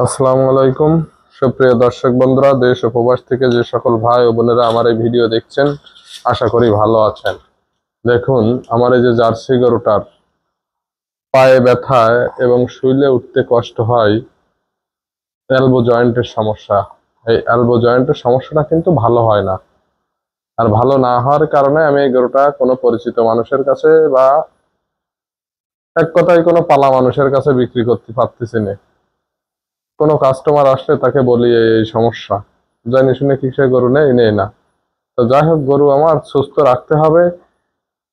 আসসালামু আলাইকুম সুপ্রিয় দর্শক বন্ধুরা, দেশ ও প্রবাস থেকে যে সকল ভাই ও বোনেরা আমার এই ভিডিও দেখছেন, আশা করি ভালো আছেন। দেখুন, আমার এই যে জার্সি গরুটার পায়ে ব্যথায় এবং শুইলে উঠতে কষ্ট হয়, এলবো জয়েন্টের সমস্যা। এই এলবো জয়েন্টের সমস্যাটা কিন্তু ভালো হয় না। আর ভালো না হওয়ার কারণে আমি এই গরুটা কোনো পরিচিত মানুষের কাছে বা এক কথায় কোনো পালা মানুষের কাছে বিক্রি করতে পারতেছি না। কোনো কাস্টমার আসলে তাকে বলি এই সমস্যা, জানি শুনে কি সে গরু নেই না। তো যাই হোক, গরু আমার সুস্থ রাখতে হবে,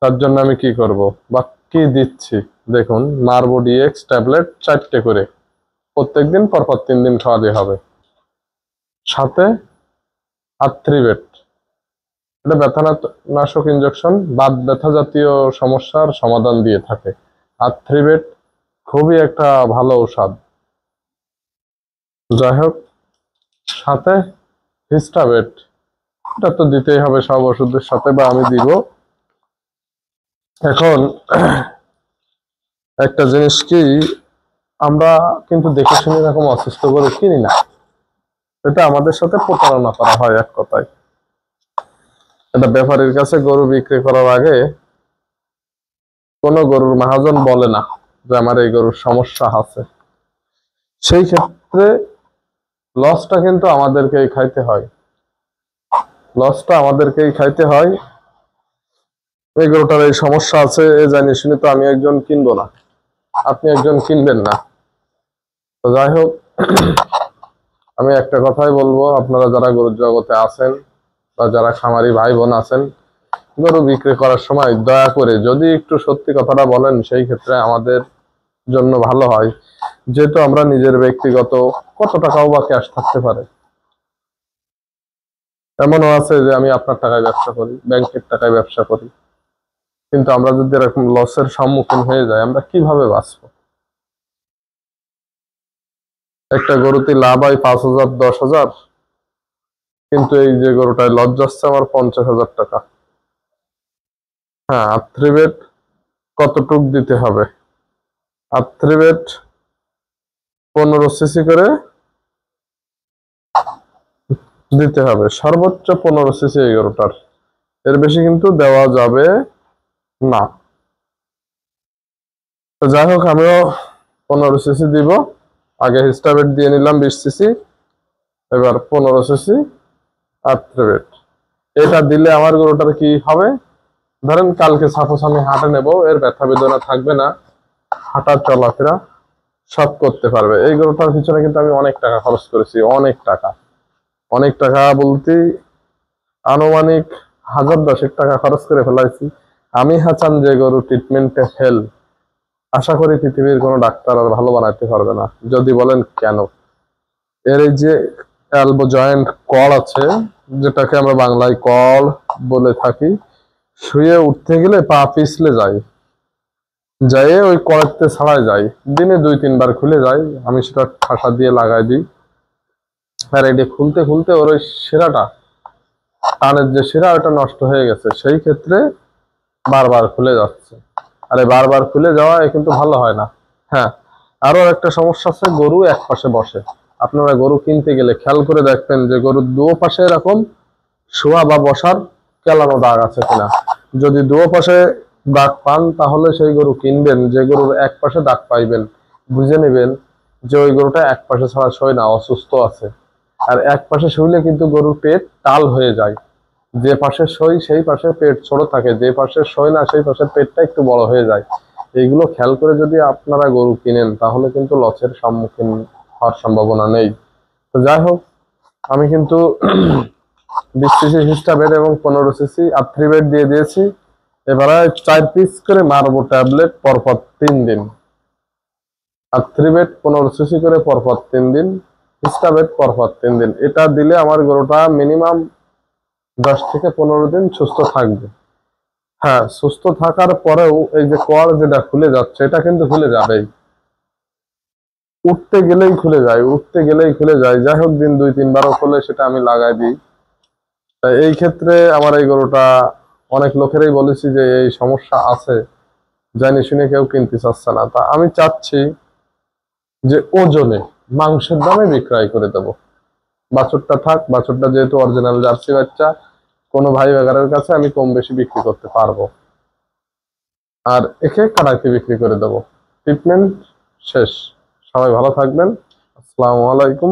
তার জন্য আমি কি করব বা কি দিচ্ছি। দেখুন, নার্ভো ডিএক্স ট্যাবলেট 4টে করে প্রত্যেকদিন পরপর 3 দিন খাওয়াতে হবে। সাথে আর্থ্রিভেট, এটা ব্যথানাশক ইনজেকশন, বাত ব্যথা জাতীয় সমস্যার সমাধান দিয়ে থাকে। আর্থ্রিভেট খুবই একটা ভালো ঔষধ। যাই হোক, সাথে হিস্টাভেট, এটা তো দিতেই হবে সব ওষুধের সাথে, বা আমি দিব। এখন একটা জিনিস কি, আমরা কিন্তু দেখে শুনে এরকম অসুস্থ গরু কিনি না। এটা আমাদের সাথে প্রতারণা করা হয় এক কথায়। এটা ব্যাপারীর কাছে গরু বিক্রি করার আগে কোনো গরুর মহাজন বলে না যে আমার এই গরুর সমস্যা আছে। সেই ক্ষেত্রে লসটা কিন্তু আমাদেরকেই খাইতে হয়। এই গরুটার এই সমস্যা আছে এ জানি শুনে তো আমি একজন কিনবো না, আপনি একজন কিনবেন না। তো যাই হোক, আমি একটা কথাই বলবো, আপনারা যারা গরুর জগতে আছেন বা যারা খামারি ভাই বোন আছেন, গরু বিক্রি করার সময় দয়া করে যদি একটু সত্যি কথাটা বলেন, সেই ক্ষেত্রে আমাদের জন্য ভালো হয়। যেহেতু আমরা নিজের ব্যক্তিগত কত টাকাও বা ক্যাশ থাকতে পারে। এমনও আছে যে আমি আপনার টাকায় ব্যবসা করি, ব্যাংকের টাকায় ব্যবসা করি, কিন্তু আমরা যদি এরকম লসের সম্মুখীন হয়ে যাই, আমরা কিভাবে বাঁচবো? একটা গরুতে লাভ হয় 5,000 10,000, কিন্তু এই যে গরুটায় লস যাচ্ছে আমার 50,000 টাকা। হ্যাঁ, আর্থ্রিভেট কতটুক দিতে হবে? আর্থ্রিভেট 15 সিসি করে দিতে হবে, সর্বোচ্চ 15 সিসি এই গরুটার, এর বেশি কিন্তু দেওয়া যাবে না। তো যাই হোক, আমিও 15 সিসি দিব। আগে হিস্টাভেট দিয়ে নিলাম 20 সিসি, এবার 15 সিসি আর্থ্রিভেট। এটা দিলে আমার গরুটার কি হবে, ধরেন কালকে সাপোজ আমি হাটে নেব, এর ব্যথা বেদনা থাকবে না, হাঁটা চলাফেরা সব করতে পারবে। এই গরুটার পিছনে কিন্তু আমি অনেক টাকা খরচ করেছি, অনেক টাকা বলতে আনুমানিক 1000 10 টাকা খরচ করে ফেলাইছি। আমি হাসান যে গরু ট্রিটমেন্টে ফেল, আশা করি পৃথিবীর কোনো ডাক্তার আর ভালো বানাইতে পারবে না। যদি বলেন কেন, এর এই যে এলবো জয়েন্ট কল আছে, যেটাকে আমরা বাংলায় কল বলে থাকি, শুয়ে উঠতে গেলে পা পিছলে যায়, ওই কলেজতে ছাড়াই যায়, দিনে 2-3 বার খুলে যায়। আমি সেটা ঠাসা দিয়ে লাগাই দিই। আর এটি খুলতে খুলতে ওর ওই শিরাটা, কানের যে শিরা, ওটা নষ্ট হয়ে গেছে, সেই ক্ষেত্রে বারবার খুলে যাচ্ছে। আরে বারবার খুলে যাওয়া এ কিন্তু ভালো হয় না। হ্যাঁ, আরো একটা সমস্যা আছে, গরু এক পাশে বসে। আপনারা গরু কিনতে গেলে খেয়াল করে দেখবেন যে গরুর দুও পাশে এরকম শোয়া বা বসার কেলানো দাগ আছে কিনা। যদি দুও পাশে দাগ পান, তাহলে সেই গরু কিনবেন। যে গরুর এক পাশে দাগ পাইবেন, বুঝে নেবেন যে ওই গরুটা এক পাশে ছাড়া শোয় না, অসুস্থ আছে। আর এক পাশে শুইলে কিন্তু গরুর পেট টাল হয়ে যায়। যে পাশে শোয় সেই পাশে পেট ছোট থাকে, যে পাশে শোয় না সেই পাশের পেটটা একটু বড় হয়ে যায়। এইগুলো খেয়াল করে যদি আপনারা গরু কিনেন, তাহলে কিন্তু লসের সম্মুখীন হওয়ার সম্ভাবনা নেই। তো যাই হোক, আমি কিন্তু 20 সিসি হিস্টাভেট এবং 15 সিসি আর্থ্রিভেট দিয়ে দিয়েছি। এবারে 4 পিস করে মারবো ট্যাবলেট পরপর 3 দিন। আর্থ্রিভেট 15 সিসি করে পরপর 3 দিন, হিস্টাভেট পরপর 3 দিন। এটা দিলে আমার গরুটা মিনিমাম 10 থেকে 15 দিন সুস্থ থাকবে। হ্যাঁ, সুস্থ থাকার পরেও এই যে কর যেটা খুলে যাচ্ছে, এটা কিন্তু খুলে যাবেই, উঠতে গেলেই খুলে যায়। যাই হোক, দিন 2-3 বারও খুলে সেটা আমি লাগাই দিই। তাই এই ক্ষেত্রে আমার এই গরুটা অনেক লোকেরই বলেছি যে এই সমস্যা আছে, জানি শুনে কেউ কিনতে চাচ্ছে না। তা আমি চাচ্ছি যে ওজনে, মাংসের দামে বিক্রয় করে দেব। বাছুরটা থাক, বাছুরটা যেহেতু অরিজিনাল জার্সি বাচ্চা, কোনো ভাই বেগারের কাছে আমি কম বেশি বিক্রি করতে পারবো। আর একে কাটাইতে বিক্রি করে দেব। ট্রিটমেন্ট শেষ। সবাই ভালো থাকবেন। আসসালামু আলাইকুম।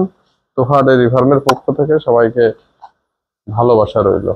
তোহা ডেইরি ফার্মের পক্ষ থেকে সবাইকে ভালোবাসা রইল।